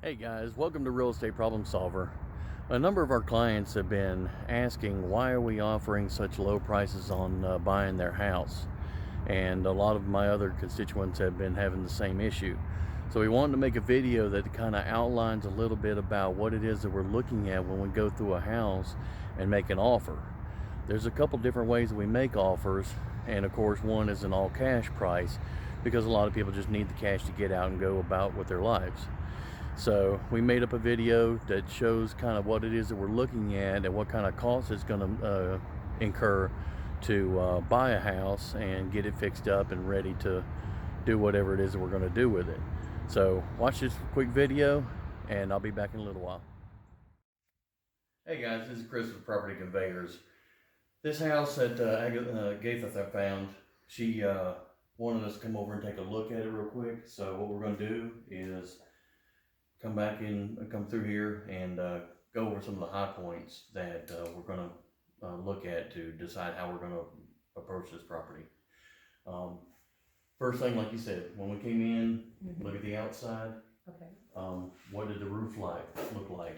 Hey guys, welcome to Real Estate Problem Solver. A number of our clients have been asking why are we offering such low prices on buying their house, and a lot of my other constituents have been having the same issue. So we wanted to make a video that kind of outlines a little bit about what it is that we're looking at when we go through a house and make an offer. There's a couple different ways that we make offers, and of course one is an all cash price because a lot of people just need the cash to get out and go about with their lives. So we made up a video that shows kind of what it is that we're looking at and what kind of costs it's going to incur to buy a house and get it fixed up and ready to do whatever it is that we're going to do with it. So watch this quick video and I'll be back in a little while. Hey guys, this is Chris with Property Conveyors. This house that Gaitha found, she wanted us to come over and take a look at it real quick. So what we're going to do is come through here and go over some of the high points that we're going to look at to decide how we're going to approach this property. First thing, like you said, when we came in, look at the outside. Okay. What did the roof look like?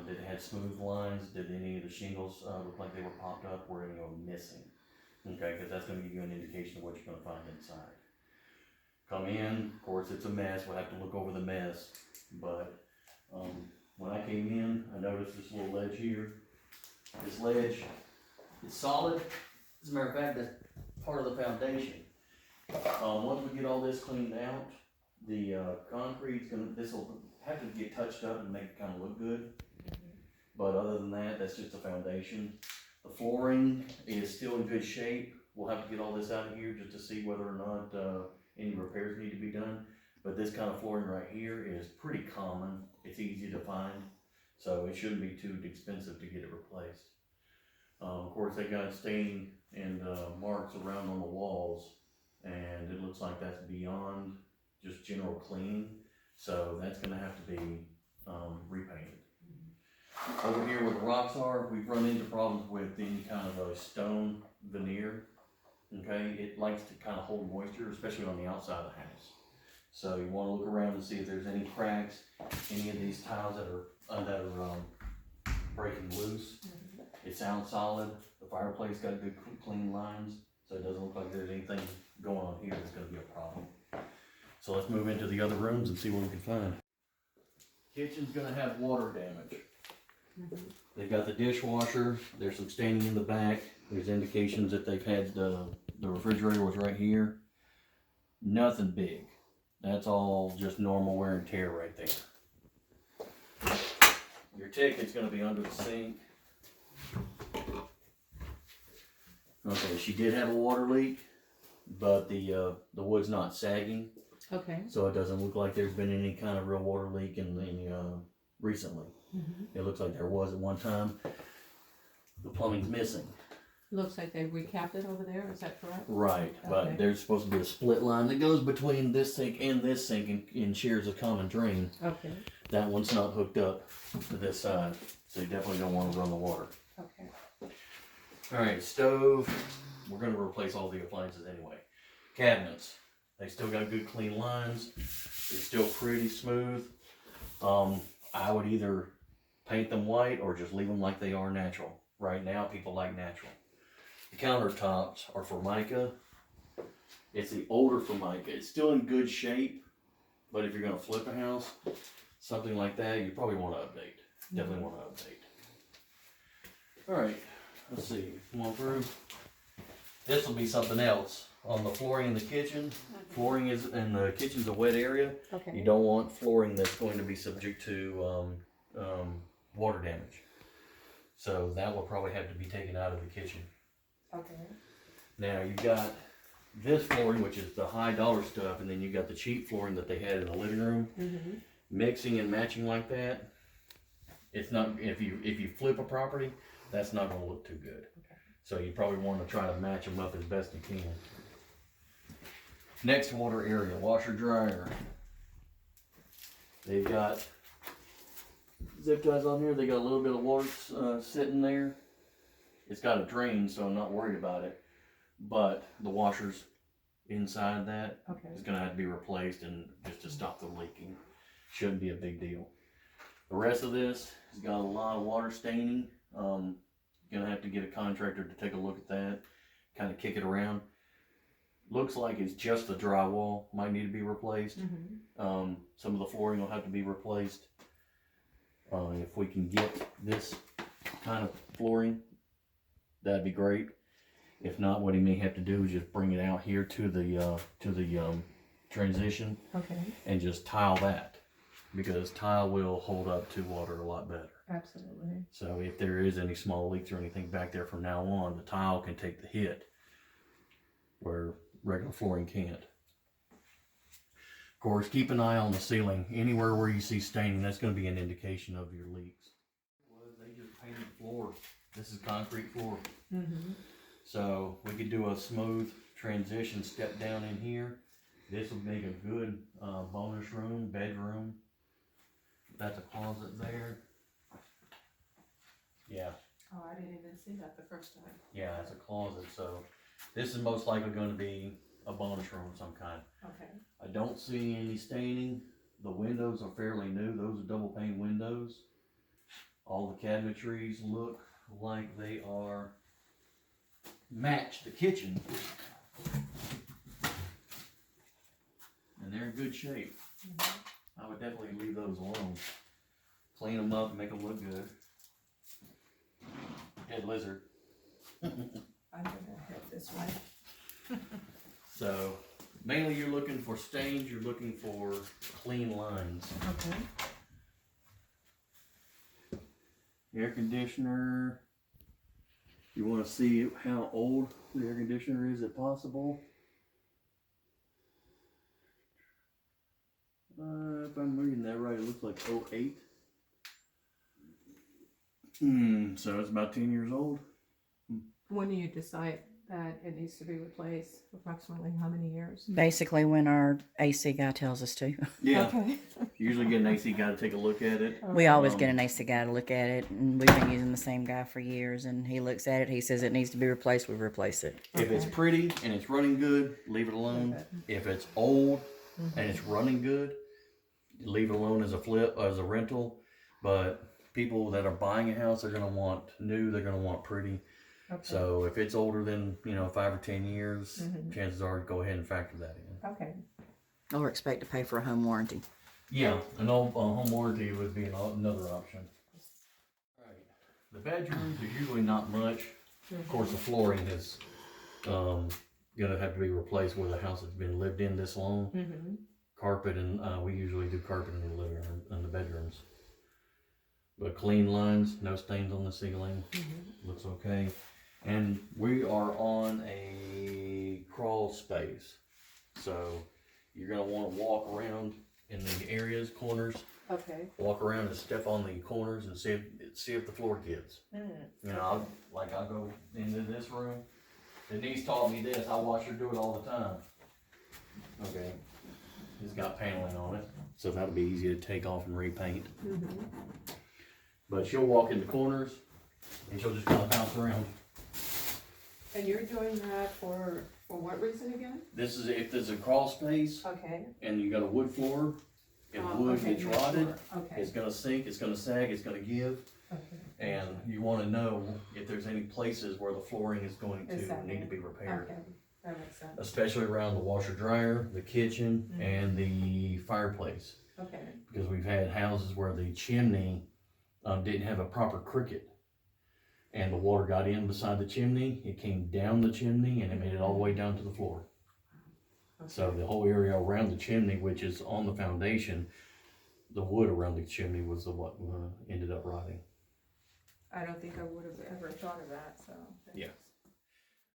Did it have smooth lines? Did any of the shingles look like they were popped up? Were any of them missing? Okay, because that's going to give you an indication of what you're going to find inside. Come in, of course it's a mess, we'll have to look over the mess, but when I came in, I noticed this little ledge here. This ledge is solid. As a matter of fact, that's part of the foundation. Once we get all this cleaned out, the concrete's this will have to get touched up and make it kind of look good. But other than that, that's just the foundation. The flooring is still in good shape. We'll have to get all this out of here just to see whether or not any repairs need to be done. But this kind of flooring right here is pretty common. It's easy to find, so it shouldn't be too expensive to get it replaced. Of course, they got stain and marks around on the walls, and it looks like that's beyond just general clean, so that's going to have to be repainted. Over here where the rocks are, we've run into problems with any kind of a stone veneer. Okay, it likes to kind of hold moisture, especially on the outside of the house. So you want to look around and see if there's any cracks, any of these tiles that are breaking loose. It sounds solid. The fireplace got good clean lines, so it doesn't look like there's anything going on here that's going to be a problem. So let's move into the other rooms and see what we can find. Kitchen's going to have water damage. They've got the dishwasher. There's some staining in the back. There's indications that they've had the refrigerator was right here. Nothing big. That's all just normal wear and tear right there. Your ticket's going to be under the sink. Okay, she did have a water leak, but the wood's not sagging. Okay. So it doesn't look like there's been any kind of real water leak recently. It looks like there was at one time. The plumbing's missing. Looks like they recapped it over there, is that correct? Right, Okay. but there's supposed to be a split line that goes between this sink and shares a common drain. Okay. That one's not hooked up to this side, so you definitely don't want to run the water. Okay. Alright, stove. We're going to replace all the appliances anyway. Cabinets. They still got good clean lines. They're still pretty smooth. I would either paint them white or just leave them like they are natural. Right now, people like natural. The countertops are Formica. It's the older Formica. It's still in good shape, but if you're going to flip a house, something like that, you probably want to update. Definitely want to update. Alright, let's see. Come on through. This will be something else. On the flooring in the kitchen, flooring is in the kitchen's a wet area. Okay. You don't want flooring that's going to be subject to water damage. So that will probably have to be taken out of the kitchen. Okay. Now you've got this flooring, which is the high dollar stuff, and then you got the cheap flooring that they had in the living room. Mixing and matching like that, it's not. If you flip a property, that's not going to look too good. Okay. So you probably want to try to match them up as best you can. Next water area, washer dryer. They've got zip ties on here. They got a little bit of water sitting there. It's got a drain, so I'm not worried about it. But the washer's inside that is going to have to be replaced, and just to stop the leaking. Shouldn't be a big deal. The rest of this has got a lot of water staining. Gonna have to get a contractor to take a look at that, kind of kick it around. Looks like it's just the drywall, might need to be replaced. Some of the flooring will have to be replaced. If we can get this kind of flooring, that'd be great. If not, what he may have to do is just bring it out here to the transition, Okay, and just tile that, because tile will hold up to water a lot better. absolutely. So if there is any small leaks or anything back there from now on, the tile can take the hit where regular flooring can't. Of course, keep an eye on the ceiling. Anywhere where you see staining, that's going to be an indication of your leaks. Well, they just painted the floor. This is concrete floor. So we could do a smooth transition, step down in here. This will make a good bonus room, bedroom. That's a closet there. Yeah, Oh, I didn't even see that the first time. yeah, that's a closet. So this is most likely going to be a bonus room of some kind. Okay. I don't see any staining. The windows are fairly new. Those are double pane windows. All the cabinetries look like they are match the kitchen. And they're in good shape. I would definitely leave those alone. Clean them up and make them look good. Dead lizard. I'm gonna head this way. So mainly you're looking for stains, you're looking for clean lines. Okay. Air conditioner. You want to see how old the air conditioner is if possible. If I'm reading that right, it looks like 08. So it's about 10 years old. When do you decide that it needs to be replaced? Approximately how many years? Basically, when our AC guy tells us to. Yeah, Okay. usually get an AC guy to take a look at it. We always get an AC guy to look at it, and we've been using the same guy for years, and he looks at it, he says it needs to be replaced, we replace it. If it's pretty and it's running good, leave it alone. If it's old and it's running good, leave it alone as a flip, as a rental. But people that are buying a house, they're going to want new, they're going to want pretty. Okay. So if it's older than, 5 or 10 years, chances are go ahead and factor that in. Okay. Or expect to pay for a home warranty. Yeah, an old home warranty would be another option. Right. The bedrooms are usually not much. Of course, the flooring is gonna have to be replaced where the house has been lived in this long. Carpet, and we usually do carpet in the living room and the bedrooms. But clean lines, no stains on the ceiling, looks okay. And we are on a crawl space, so you're gonna want to walk around in the areas, corners. Okay. Walk around and step on the corners and see if the floor gives. I'll go into this room. Denise taught me this. I watch her do it all the time. Okay. It's got paneling on it, so that'll be easy to take off and repaint. But she'll walk in the corners and she'll just kind of bounce around. And you're doing that for what reason again? This is if there's a crawl space Okay. and you got a wood floor. If wood okay, gets yeah, rotted, sure. Okay. it's gonna sink, it's gonna sag, it's gonna give. Okay. And you want to know if there's any places where the flooring is going to need to be repaired. Okay. That makes sense. Especially around the washer dryer, the kitchen, and the fireplace. Okay. Because we've had houses where the chimney didn't have a proper cricket. And the water got in beside the chimney, it came down the chimney, and it made it all the way down to the floor. Okay. So the whole area around the chimney, which is on the foundation, the wood around the chimney was what ended up rotting. I don't think I would have ever thought of that, so. thanks. Yeah.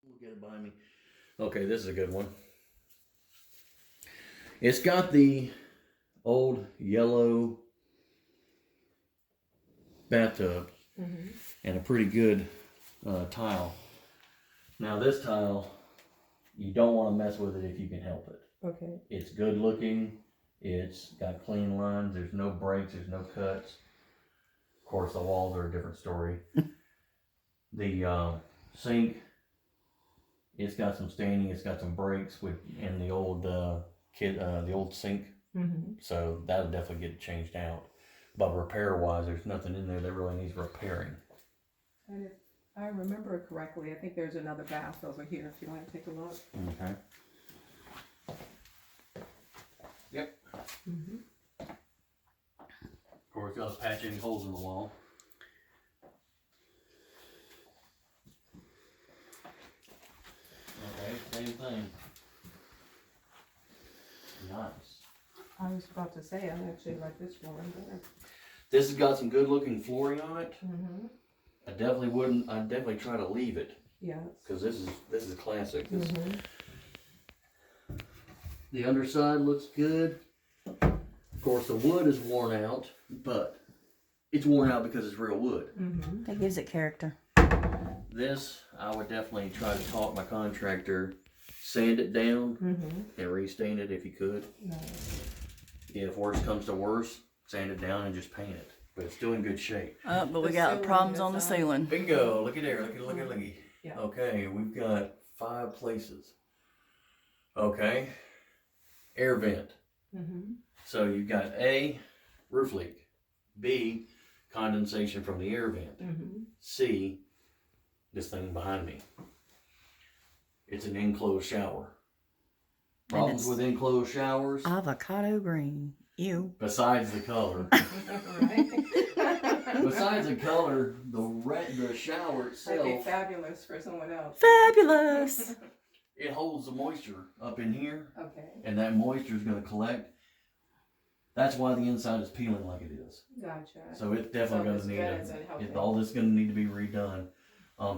Look at it behind me. Okay, this is a good one. It's got the old yellow bathtub and a pretty good tile. Now this tile, you don't want to mess with it if you can help it. Okay. It's good looking. It's got clean lines. There's no breaks. There's no cuts. Of course, the walls are a different story. The sink, it's got some staining. It's got some breaks and the old the old sink So that'll definitely get changed out. But repair wise, there's nothing in there that really needs repairing. And if I remember correctly, I think there's another bath over here if you want to take a look. Okay. Yep. Of course, got to patch any holes in the wall. Okay, same thing. Nice. I was about to say, I actually like this flooring better. This has got some good looking flooring on it. I'd definitely try to leave it. Yes. Because this is classic. The underside looks good. Of course, the wood is worn out, but it's worn out because it's real wood. That gives it character. This, I would definitely try to talk my contractor, sand it down, and restain it if you could. Nice. If worse comes to worse, sand it down and just paint it. But it's still in good shape. But we The got ceiling problems is on the up. ceiling. Bingo! Look at there. Look at. Yeah. Okay, we've got 5 places. Okay. Air vent. So you've got A, roof leak. B, condensation from the air vent. C, this thing behind me. It's an enclosed shower. Problems with enclosed showers, Avocado green. Ew. besides the color. Besides the color, the shower That'd be itself, fabulous for someone else. Fabulous. it holds the moisture up in here, Okay. and that moisture is going to collect. That's why the inside is peeling like it is. Gotcha. So it's definitely going this to need vent isn't helping. all this is going to need to be redone.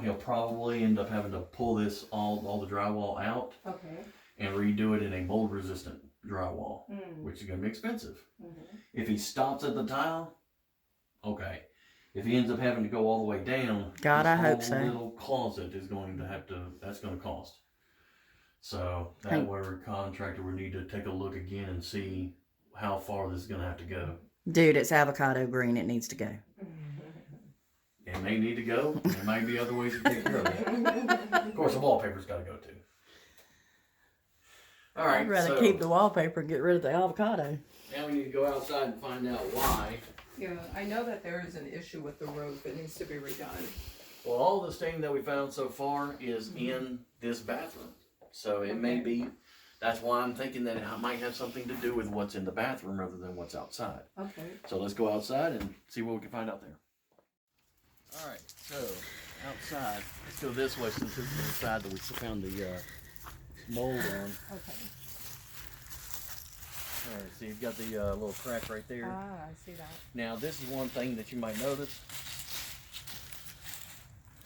He'll probably end up having to pull this all the drywall out Okay. and redo it in a mold resistant drywall, which is going to be expensive. If he stops at the tile, okay. If he ends up having to go all the way down, God, this I hope whole so. little closet is going to that's going to cost. So that way, our contractor would need to take a look again and see how far this is going to have to go. Dude, it's avocado green. It needs to go. It may need to go. There might be other ways to take care of it. Of course, the wallpaper's got to go too. All right. I'd rather so keep the wallpaper and get rid of the avocado. now we need to go outside and find out why. Yeah, I know that there is an issue with the roof that needs to be redone. Well, all the stain that we found so far is in this bathroom. So it may be, that's why I'm thinking that it might have something to do with what's in the bathroom rather than what's outside. Okay. So let's go outside and see what we can find out there. All right, so outside, let's go this way since this is the side that we found the mold on. Okay. All right, so you've got the little crack right there. Ah, I see that. Now, this is one thing that you might notice.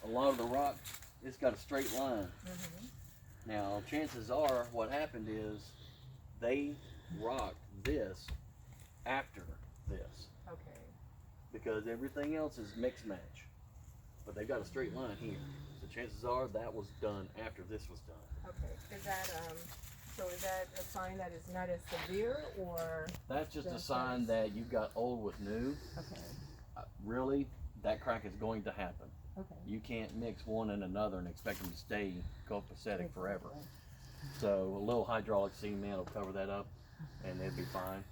A lot of the rock, it's got a straight line. Now, chances are what happened is they rocked this after this Okay. because everything else is mix match. But they've got a straight line here. So chances are that was done after this was done. Okay. Is that so is that a sign that it's not as severe or? That's just a That's sign nice. that you've got old with new. Okay. Really, that crack is going to happen. Okay. You can't mix one and another and expect them to stay copacetic forever. So a little hydraulic cement will cover that up and it'll be fine.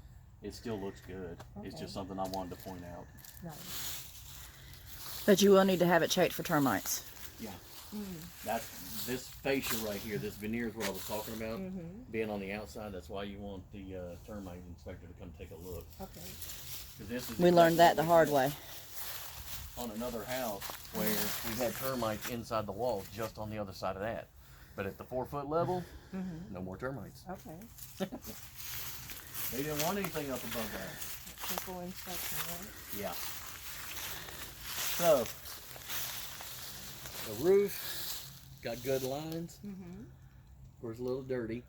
It still looks good. It's Okay. just something I wanted to point out. Nice. But you will need to have it checked for termites. Yeah. That's this fascia right here, this veneer is what I was talking about. Being on the outside, that's why you want the termite inspector to come take a look. Okay. 'Cause this is We learned that the hard way. on another house where we had termites inside the wall just on the other side of that. But at the 4-foot level, no more termites. Okay. They didn't want anything up above that. Simple inspection, right? Yeah. So, the roof got good lines. Of course, a little dirty.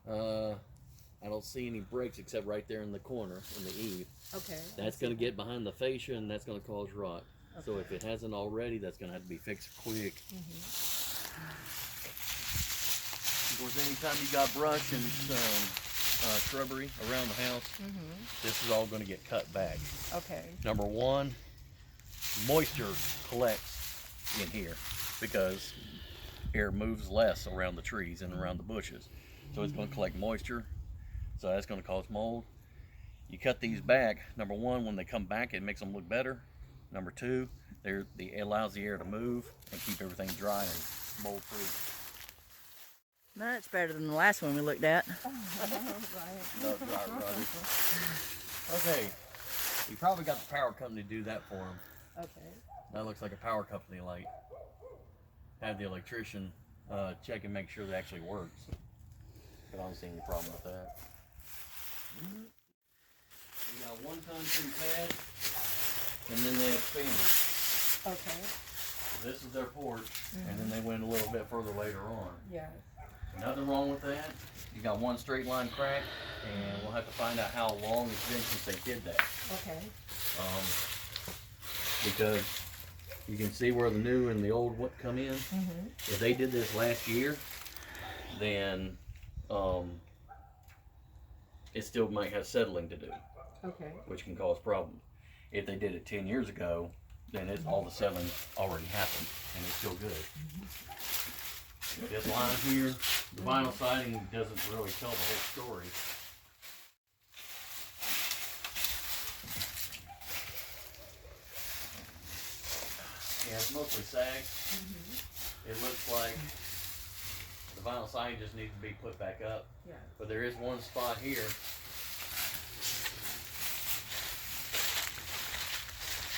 I don't see any breaks except right there in the corner in the eave. Okay. That's going to get behind the fascia and that's going to cause rot. So if it hasn't already, that's going to have to be fixed quick. Of course, anytime you got brush and shrubbery around the house, this is all going to get cut back. Okay. Number one, moisture collects in here because air moves less around the trees and around the bushes. So it's going to collect moisture. So that's going to cause mold. You cut these back. Number one, when they come back, it makes them look better. Number two, it allows the air to move and keep everything dry and mold free. Much better than the last one we looked at. No dry rotted. Okay, you probably got the power company to do that for them. Okay. That looks like a power company light. Have the electrician check and make sure it actually works. But I don't see any problem with that. You got one concrete pad, and then they expanded. Okay. So this is their porch, and then they went a little bit further later on. Yeah. Nothing wrong with that. You got one straight line crack, and we'll have to find out how long it's been since they did that. Okay. Because you can see where the new and the old what come in. If they did this last year, then it still might have settling to do, Okay. which can cause problems. If they did it 10 years ago, then all the settling already happened, and it's still good. This line here, the vinyl siding doesn't really tell the whole story. Yeah, it's mostly sag. It looks like the vinyl siding just needs to be put back up. Yeah. But there is one spot here.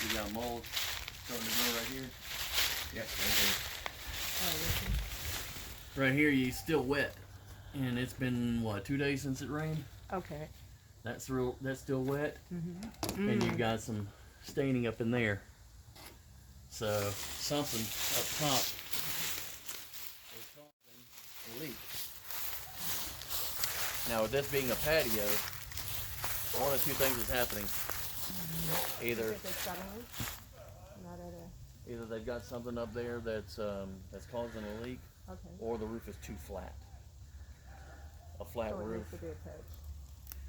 You got mold starting to grow right here. Yep, right there. Oh, okay. Right here, you're still wet, and it's been what, 2 days since it rained. Okay. That's still wet, and you got some staining up in there. So something up top is causing a leak. Now, with this being a patio, one of two things is happening. Either either they've got something up there that's causing a leak, Okay. or the roof is too flat. A flat So it roof. needs to be a pitch.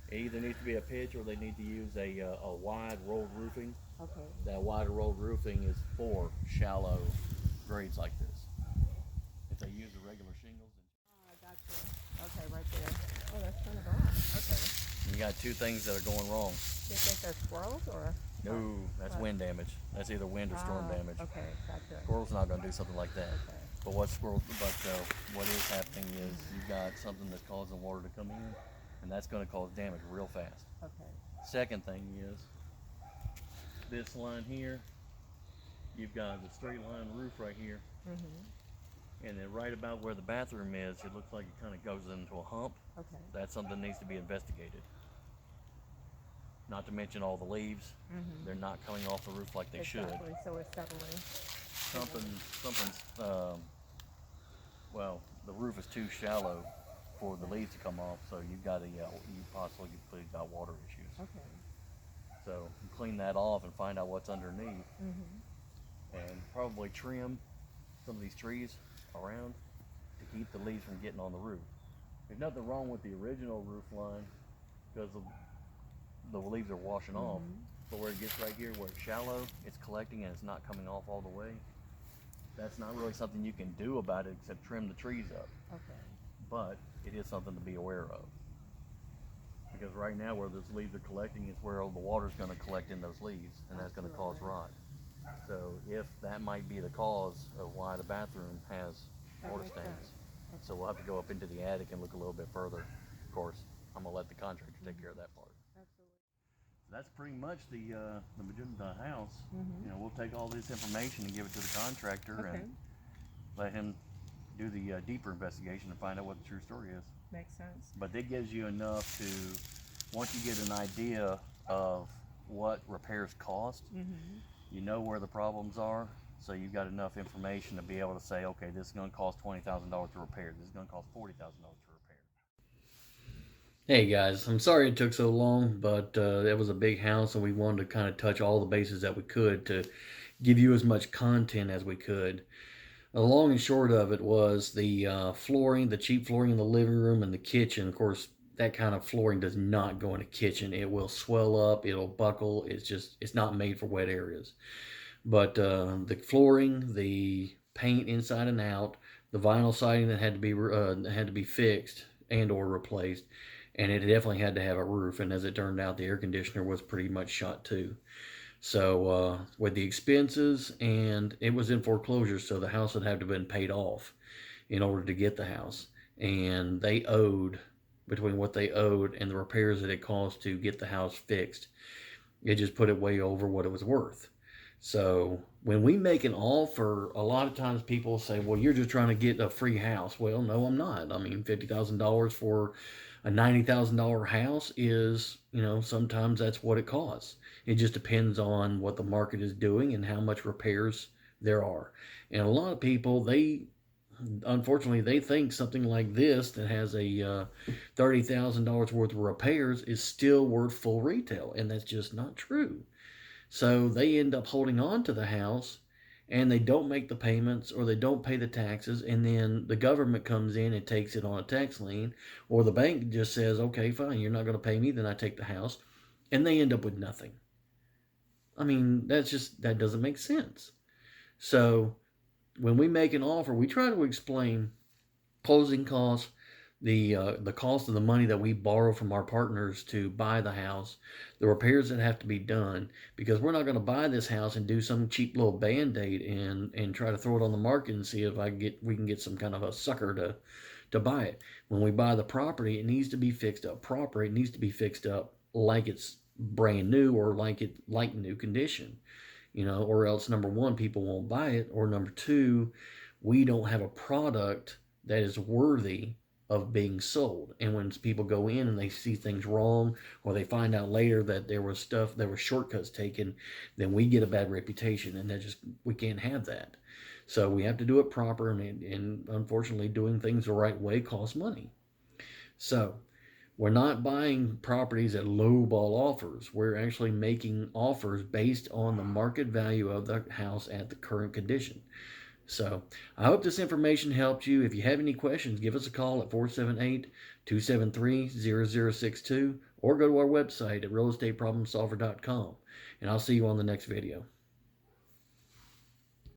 It either needs to be a pitch, or they need to use a wide rolled roofing. Okay. That wide rolled roofing is for shallow grades like this. If they use the regular shingles, I got you. Okay, right there. Oh, that's kind of odd. Okay. you got two things that are going wrong. Do you think they're squirrels or? No, that's wind damage. That's either wind or storm damage. Okay, gotcha. Squirrel's not going to do something like that. Okay. But what is happening is you've got something that's causing water to come in, and that's going to cause damage real fast. Okay. Second thing is this line here. You've got the straight line roof right here, and then right about where the bathroom is, it looks like it kind of goes into a hump. Okay. That's something that needs to be investigated. Not to mention all the leaves. They're not coming off the roof like they should. Exactly. So it's settling. Something's well, the roof is too shallow for the leaves to come off, so you've got you possibly got water issues. Okay. So you clean that off and find out what's underneath, and probably trim some of these trees around to keep the leaves from getting on the roof. There's nothing wrong with the original roof line because the leaves are washing off, but where it gets right here where it's shallow, it's collecting and it's not coming off all the way. That's not really something you can do about it except trim the trees up. Okay. But it is something to be aware of. Because right now where those leaves are collecting is where all the water's going to collect in those leaves, and that's going to cause rot. So if that might be the cause of why the bathroom has water stains. So we'll have to go up into the attic and look a little bit further. Of course, I'm going to let the contractor take care of that part. Absolutely. That's pretty much the house. You know, we'll take all this information and give it to the contractor and let him do the deeper investigation and find out what the true story is. Makes sense. But it gives you enough to, once you get an idea of what repairs cost, you know where the problems are, so you've got enough information to be able to say, okay, this is going to cost $20,000 to repair. This is going to cost $40,000 to repair. Hey guys, I'm sorry it took so long, but it was a big house and we wanted to kind of touch all the bases that we could to give you as much content as we could. The long and short of it was the flooring, the cheap flooring in the living room and the kitchen. Of course, that kind of flooring does not go in a kitchen. It will swell up, it'll buckle. It's not made for wet areas. But the flooring, the paint inside and out, the vinyl siding that had to be fixed and or replaced, and it definitely had to have a roof. And as it turned out, the air conditioner was pretty much shot too. So with the expenses, and it was in foreclosure, so the house would have to have been paid off in order to get the house. And they owed, between what they owed and the repairs that it cost to get the house fixed, it just put it way over what it was worth. So when we make an offer, a lot of times people say, well, you're just trying to get a free house. Well, no, I'm not. I mean, $50,000 for a $90,000 house is, sometimes that's what it costs. It just depends on what the market is doing and how much repairs there are. And a lot of people, unfortunately, they think something like this that has a $30,000 worth of repairs is still worth full retail, and that's just not true. So they end up holding on to the house, and they don't make the payments, or they don't pay the taxes, and then the government comes in and takes it on a tax lien, or the bank just says, okay, fine, you're not going to pay me, then I take the house, and they end up with nothing. I mean, that doesn't make sense. So when we make an offer, we try to explain closing costs, the cost of the money that we borrow from our partners to buy the house, the repairs that have to be done, because we're not going to buy this house and do some cheap little band-aid and try to throw it on the market and see if we can get some kind of a sucker to buy it. When we buy the property, it needs to be fixed up proper. It needs to be fixed up like it's brand new, or like new condition, or else, number one, people won't buy it, or number two, we don't have a product that is worthy of being sold. And when people go in and they see things wrong, or they find out later that there was shortcuts taken, then we get a bad reputation, and we can't have that. So we have to do it proper, and unfortunately, doing things the right way costs money. So we're not buying properties at low-ball offers. We're actually making offers based on the market value of the house at the current condition. So I hope this information helped you. If you have any questions, give us a call at 478-273-0062, or go to our website at realestateproblemsolver.com. And I'll see you on the next video.